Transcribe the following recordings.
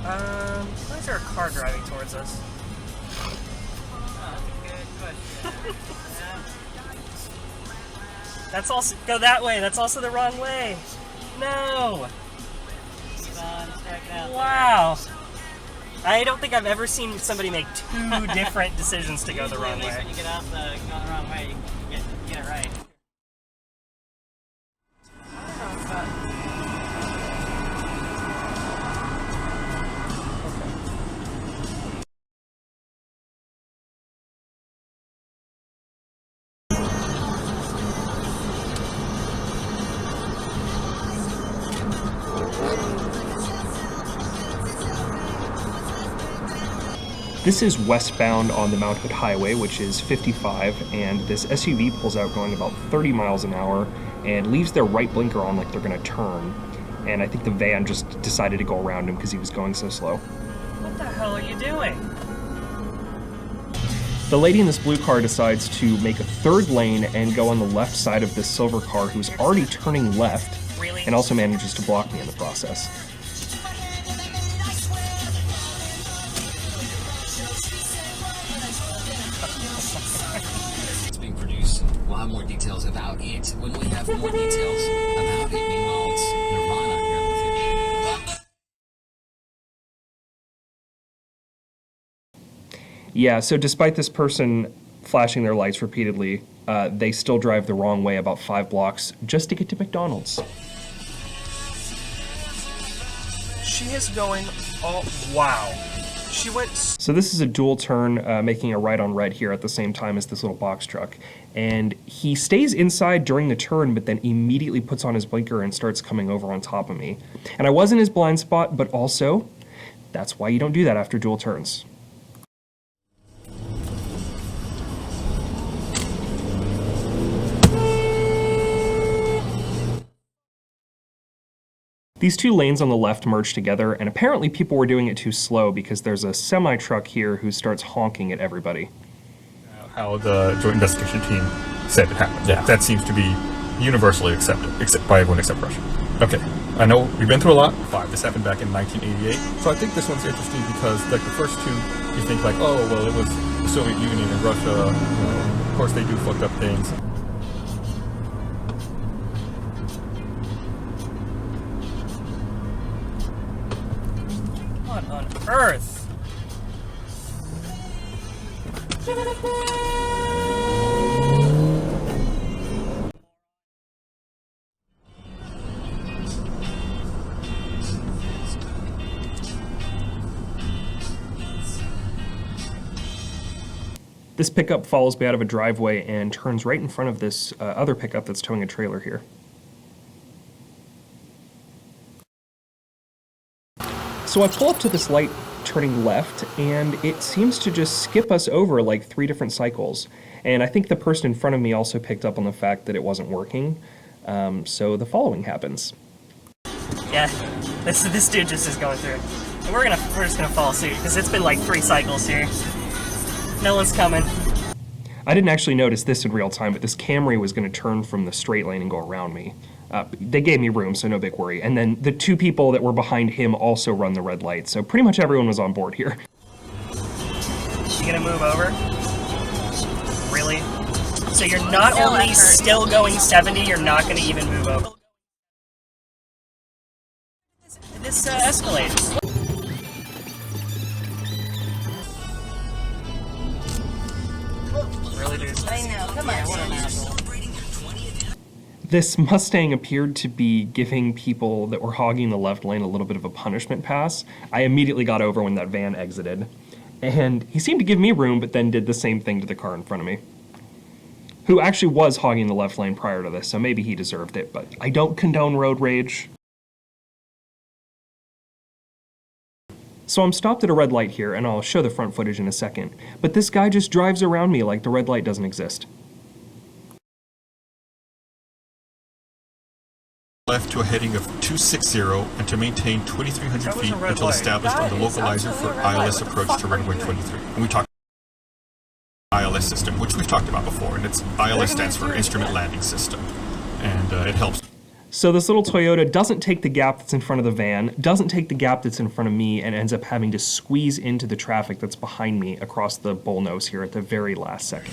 Why is there a car driving towards us? Oh, that's a good question. That's also go that way. That's also the wrong way. No. Keep on checking out. Wow. I don't think I've ever seen somebody make two different decisions to go the wrong Usually, way. when you get off the wrong way, you get it right. This is westbound on the Mount Hood Highway, which is 55, and this SUV pulls out going about 30 miles an hour and leaves their right blinker on like they're gonna turn. And I think the van just decided to go around him because he was going so slow. What the hell are you doing? The lady in this blue car decides to make a third lane and go on the left side of this silver car who's already turning left, Really? and also manages to block me in the process. It's being produced. We'll have more details about it when we have more details about it. Meanwhile, it's Nirvana here with you. Yeah, so despite this person flashing their lights repeatedly, they still drive the wrong way about 5 blocks just to get to McDonald's. She is going. Oh wow. She went. So this is a dual turn, making a right on red here at the same time as this little box truck. And he stays inside during the turn, but then immediately puts on his blinker and starts coming over on top of me. And I was in his blind spot, but also, that's why you don't do that after dual turns. These two lanes on the left merge together, and apparently people were doing it too slow because there's a semi-truck here who starts honking at everybody. How the joint investigation team said it happened. Yeah. That seems to be universally accepted, except by everyone except Russia. Okay, I know we've been through a lot. This happened back in 1988. So I think this one's interesting because, like, the first two, you think like, oh, well, it was the Soviet Union and Russia. You know, of course, they do fucked up things. What on earth? This pickup follows me out of a driveway and turns right in front of this other pickup that's towing a trailer here. So I pull up to this light turning left, and it seems to just skip us over like 3 different cycles. And I think the person in front of me also picked up on the fact that it wasn't working. So the following happens. Yeah, this dude just is going through. And we're just gonna follow suit because it's been like 3 cycles here. No one's coming. I didn't actually notice this in real time, but this Camry was going to turn from the straight lane and go around me. They gave me room, so no big worry. And then the 2 people that were behind him also run the red light, so pretty much everyone was on board here. You gonna move over? Really? So you're not only still going 70, you're not gonna even move over. This Escalade. Really, dude? I know, come on. What an asshole. This Mustang appeared to be giving people that were hogging the left lane a little bit of a punishment pass. I immediately got over when that van exited. And he seemed to give me room, but then did the same thing to the car in front of me, who actually was hogging the left lane prior to this, so maybe he deserved it, but I don't condone road rage. So I'm stopped at a red light here, and I'll show the front footage in a second, but this guy just drives around me like the red light doesn't exist. Left to a heading of 260 and to maintain 2,300 feet until established on the localizer for ILS approach to runway 23. And we talked about ILS system, which we've talked about before, and ILS stands for Instrument Landing System, and it helps. So this little Toyota doesn't take the gap that's in front of the van, doesn't take the gap that's in front of me, and ends up having to squeeze into the traffic that's behind me across the bullnose here at the very last second.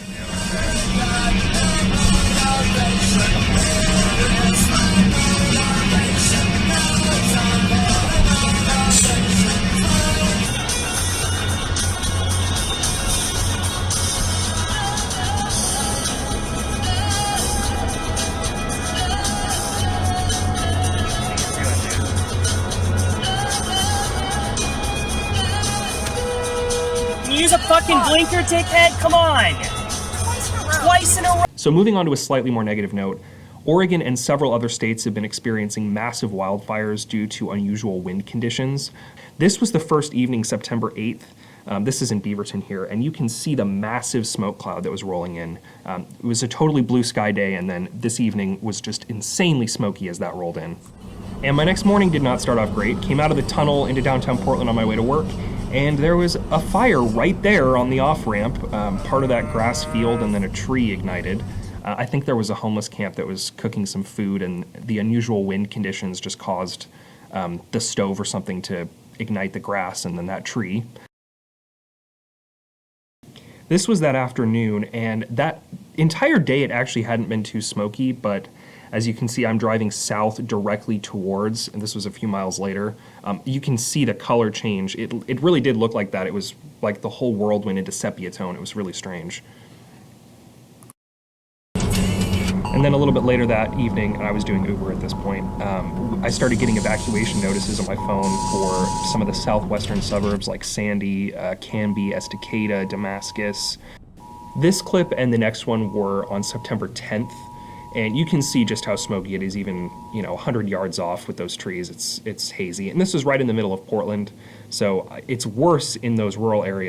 Use a fucking blinker, dickhead? Come on! Twice in a row! So moving on to a slightly more negative note, Oregon and several other states have been experiencing massive wildfires due to unusual wind conditions. This was the first evening, September 8th. This is in Beaverton here, and you can see the massive smoke cloud that was rolling in. It was a totally blue sky day, and then this evening was just insanely smoky as that rolled in. And my next morning did not start off great. Came out of the tunnel into downtown Portland on my way to work, and there was a fire right there on the off-ramp, part of that grass field, and then a tree ignited. I think there was a homeless camp that was cooking some food, and the unusual wind conditions just caused the stove or something to ignite the grass and then that tree. This was that afternoon, and that entire day it actually hadn't been too smoky, but as you can see, I'm driving south directly towards, and this was a few miles later. You can see the color change. It really did look like that. It was like the whole world went into sepia tone. It was really strange. And then a little bit later that evening, and I was doing Uber at this point, I started getting evacuation notices on my phone for some of the southwestern suburbs like Sandy, Canby, Estacada, Damascus. This clip and the next one were on September 10th. And you can see just how smoky it is, even 100 yards off with those trees. It's hazy, and this is right in the middle of Portland, so it's worse in those rural areas.